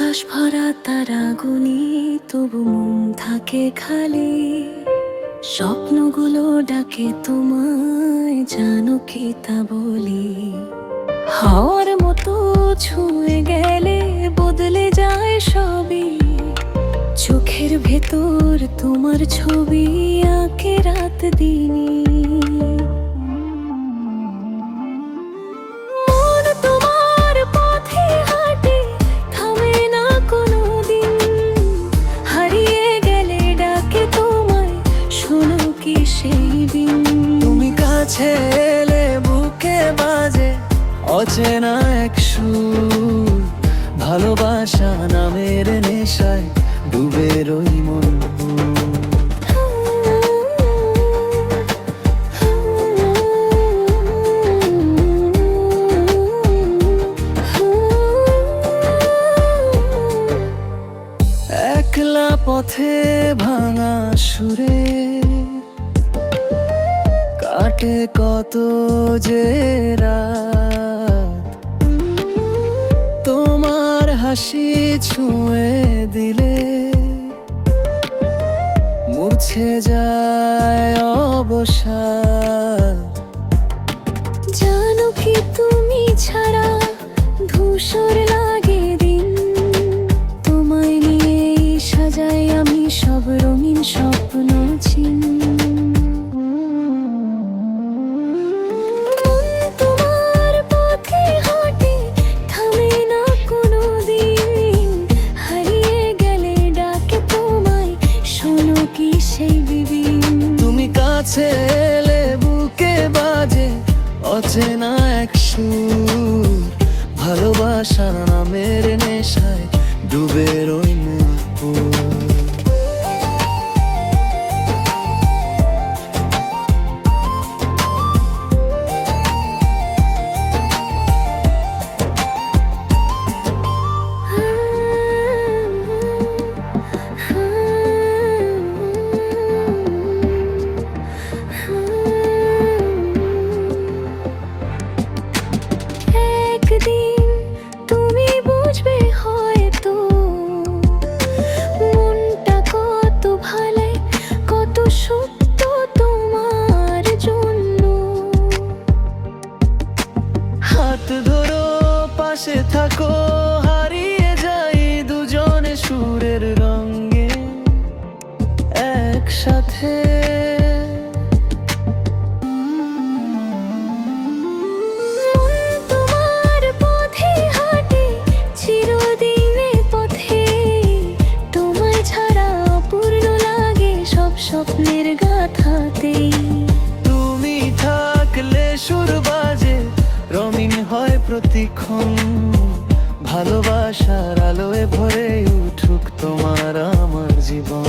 আকাশ ভরা তারা গুনি, তবু মন থাকে খালি। স্বপ্নগুলো ডাকে তোমায়, জানো কি তা বলি? হাওয়ার মতো ছুঁয়ে গেলে বদলে যায় সবই। চোখের ভেতর তোমার ছবি আঁকে রাত দিনই। তুমি কাছে এলে বুকে বাজে অচেনা এক সুর। ভালোবাসা নামের নেশায় ডুবে রই মন। একলা পথে ভাঙা সুরে কাটে কত যে রাত। তোমার হাসি ছুঁয়ে দিলে মুছে যায় অবসাদ। জানো কি তুমি ছাড়া ধূসর লাগে দিন। তোমায় নিয়েই সাজাই আমি সব রঙিন স্বপ্ন চিন। তুমি কাছে এলে বুকে বাজে অচেনা এক সুর। ভালোবাসা নামের নেশায় ডুবে রই মন। তুমি বুঝবে হয়তো মনটা কত ভালো, কত সত্য তোমার জন্য। হাত ধরো পাশে থাকো, হারিয়ে যাই দুজনে সুরের রঙে একসাথে। স্বপ্নের গাথাতেই তুমি থাকলে সুর বাজে রঙিন হয় প্রতিক্ষণ। ভালোবাসার আলোয় ভরে উঠুক তোমার আমার জীবন।